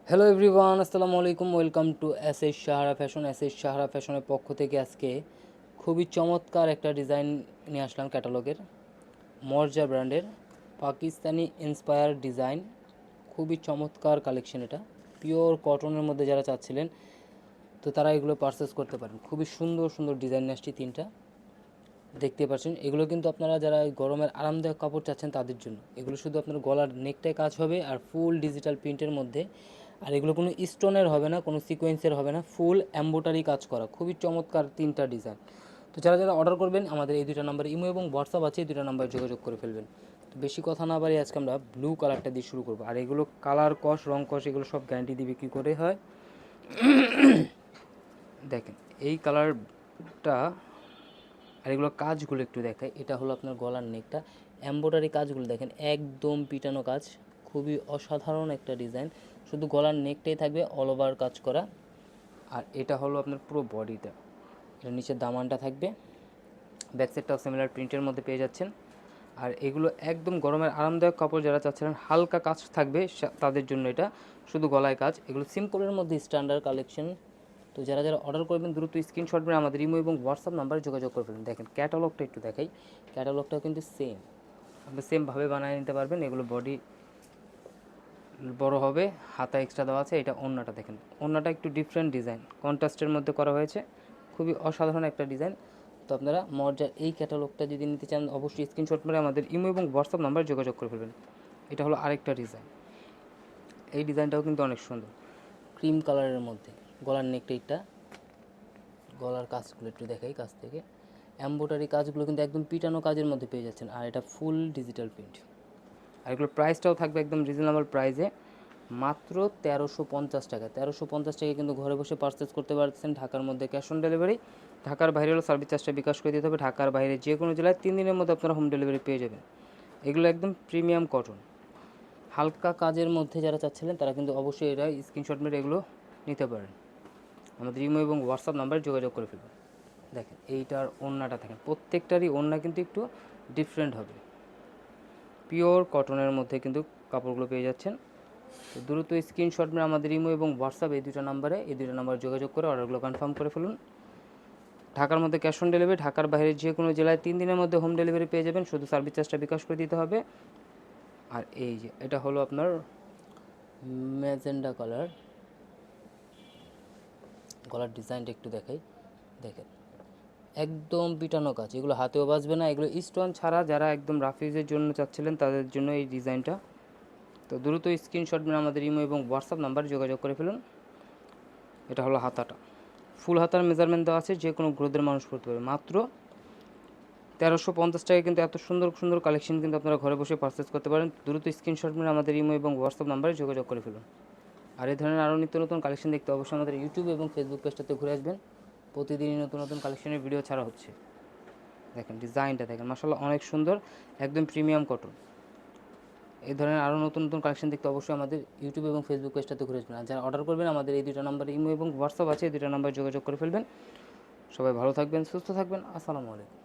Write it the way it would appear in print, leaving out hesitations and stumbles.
Hello everyone, আসসালামু আলাইকুম। Welcome to S Sahara fashion. Sahara ফ্যাশনের পক্ষ থেকে আজকে খুবই চমৎকার একটা ডিজাইন নিয়ে আসলাম ক্যাটালগের। মর্জা ব্র্যান্ডের পাকিস্তানি ইন্সপায়ার ডিজাইন, খুবই চমৎকার কালেকশন। এটা পিওর কটনের মধ্যে যারা চাচ্ছিলেন তো তারা এগুলো পারচেস করতে পারেন। খুবই সুন্দর সুন্দর ডিজাইন নিয়ে আসছি তিনটা, দেখতে পাচ্ছেন। এগুলো কিন্তু আপনারা যারা গরমের আরামদায়ক কাপড় চাচ্ছেন তাদের জন্য। এগুলো শুধু আপনার গলার নেকটায় কাজ হবে আর ফুল ডিজিটাল প্রিন্টের মধ্যে। আর এগুলো কোনো স্টোনের হবে না, কোনো সিকোয়েন্সের হবে না, ফুল এম্বোটারি কাজ করা, খুবই চমৎকার তিনটা ডিজাইন। তো যারা যারা অর্ডার করবেন আমাদের এই দুটো নাম্বার ইমো এবং হোয়াটসঅ্যাপ আছে, এই দুটো নাম্বার যোগাযোগ করে ফেলবেন। তো বেশি কথা না বাড়ি আজকে আমরা ব্লু কালারটা দিয়ে শুরু করবো। আর এগুলো কালার কস রং কস এগুলো সব গ্যারান্টি দিবে কী করে হয় দেখেন এই কালারটা। আর এগুলো কাজগুলো একটু দেখাই। এটা হলো আপনার গলার নেকটা, এমব্রয়ডারি কাজগুলো দেখেন, একদম পিটানো কাজ, খুবই অসাধারণ একটা ডিজাইন। শুধু গলার নেকটাই থাকবে অল ওভার কাজ করা। আর এটা হলো আপনার পুরো বডিটা, এটা নিচের দামানটা থাকবে, ব্যাক সাইডটাও সিমিলার প্রিন্টের মধ্যে পেয়ে যাচ্ছেন। আর এগুলো একদম গরমের আরামদায়ক কাপড় যারা চাচ্ছিলেন হালকা কাজ থাকবে তাদের জন্য এটা, শুধু গলায় কাজ। এগুলো সিম্পলের মধ্যে স্ট্যান্ডার্ড কালেকশন। তো যারা যারা অর্ডার করবেন দ্রুত স্ক্রিনশট মেরে আমাদের ইমো এবং হোয়াটসঅ্যাপ নাম্বারে যোগাযোগ করবেন। দেখেন ক্যাটালগটা একটু দেখাই, ক্যাটালগটাও কিন্তু সেম, আপনি সেমভাবে বানিয়ে নিতে পারবেন। এগুলো বডি বড় হবে, হাতা এক্সট্রা দেওয়া আছে। এটা ওড়নাটা দেখেন, ওড়নাটা একটু ডিফারেন্ট ডিজাইন, কন্ট্রাস্টের মধ্যে করা হয়েছে, খুবই অসাধারণ একটা ডিজাইন। তো আপনারা মর্জার এই ক্যাটালগটা যদি নিতে চান অবশ্যই স্ক্রিনশট মেরে আমাদের ইমো এবং হোয়াটসঅ্যাপ নাম্বারে যোগাযোগ করে ফেলবেন। এটা হলো আরেকটা ডিজাইন, এই ডিজাইনটাও কিন্তু অনেক সুন্দর, ক্রিম কালারের মধ্যে। গলার নেকটা, গলার কাজগুলো একটু দেখাই কাছ থেকে, এমব্রয়ডারি কাজগুলো কিন্তু একদম পিটানো কাজের মধ্যে পেয়ে যাচ্ছেন। আর এটা ফুল ডিজিটাল প্রিন্ট। আর এগুলোর প্রাইসটাও থাকবে একদম রিজনেবল প্রাইসে, মাত্র 1350 টাকা। 1350 টাকায় কিন্তু ঘরে বসে পারচেস করতে পারছেন। ঢাকার মধ্যে ক্যাশ অন ডেলিভারি, ঢাকার বাইরে হলো সার্ভিস চার্জটা বিকাশ করে দিতে হবে। ঢাকার বাইরে যে কোনো জেলায় 3 দিনের মধ্যে আপনারা হোম ডেলিভারি পেয়ে যাবেন। এগুলো একদম প্রিমিয়াম কটন, হালকা কাজের মধ্যে যারা চাচ্ছিলেন তারা কিন্তু অবশ্যই এরা স্ক্রিনশট মেরে এগুলো নিতে পারেন। আমাদের ইমো এবং হোয়াটসঅ্যাপ নাম্বারে যোগাযোগ করে ফেলবেন। দেখেন এইটার ওড়নাটা দেখেন, প্রত্যেকটারই ওড়না কিন্তু একটু ডিফারেন্ট হবে। পিওর কটনের মধ্যে কিন্তু কাপড়গুলো পেয়ে যাচ্ছেন। তো দ্রুত স্ক্রিনশট মেরে আমাদের ইমো এবং হোয়াটসঅ্যাপ এই দুটো নাম্বারে যোগাযোগ করে অর্ডারগুলো কনফার্ম করে ফেলুন। ঢাকার মধ্যে ক্যাশ অন ডেলিভারি, ঢাকার বাইরে যে কোনো জেলায় 3 দিনের মধ্যে হোম ডেলিভারি পেয়ে যাবেন, শুধু সার্ভিস চার্জটা বিকাশ করে দিতে হবে। আর এই যে এটা হলো আপনার ম্যাজেন্ডা কালার, গলার ডিজাইনটা একটু দেখাই। দেখেন একদম পিটানো কাজ, এগুলো হাতেও বাজবে না, এগুলো স্টোন ছাড়া। যারা একদম রাফিজের জন্য চাচ্ছিলেন তাদের জন্য এই ডিজাইনটা। তো দ্রুত স্ক্রিনশট মেরে আমাদের ইমো এবং হোয়াটসঅ্যাপ নাম্বারে যোগাযোগ করে ফেলুন। এটা হলো হাতাটা, ফুল হাতার মেজারমেন্ট দেওয়া আছে, যে কোনো গ্রোথের মানুষ করতে পারবে। মাত্র 1350 টাকায় কিন্তু এত সুন্দর সুন্দর কালেকশন কিন্তু আপনারা ঘরে বসে পারচেস করতে পারেন। দ্রুত স্ক্রিনশট মেরে আমাদের ইমো এবং হোয়াটসঅ্যাপ নাম্বারে যোগাযোগ করে ফেলুন। আর এই ধরনের আরও নিত্য নতুন কালেকশন দেখতে অবশ্যই আমাদের ইউটিউব এবং ফেসবুক পেজটাতে ঘুরে আসবেন। প্রতিদিনই নতুন নতুন কালেকশনের ভিডিও ছাড়া হচ্ছে। দেখেন ডিজাইনটা দেখেন, মাশাআল্লাহ অনেক সুন্দর, একদম প্রিমিয়াম কটন। এই ধরনের আরও নতুন নতুন কালেকশন দেখতে অবশ্যই আমাদের ইউটিউব এবং ফেসবুক পেজটাতে ঘুরে আসবেন। আর যারা অর্ডার করবেন আমাদের এই দুটো নাম্বার ইমো এবং হোয়াটসঅ্যাপ আছে, এই দুটো নাম্বার যোগাযোগ করে ফেলবেন। সবাই ভালো থাকবেন, সুস্থ থাকবেন। আসসালামু আলাইকুম।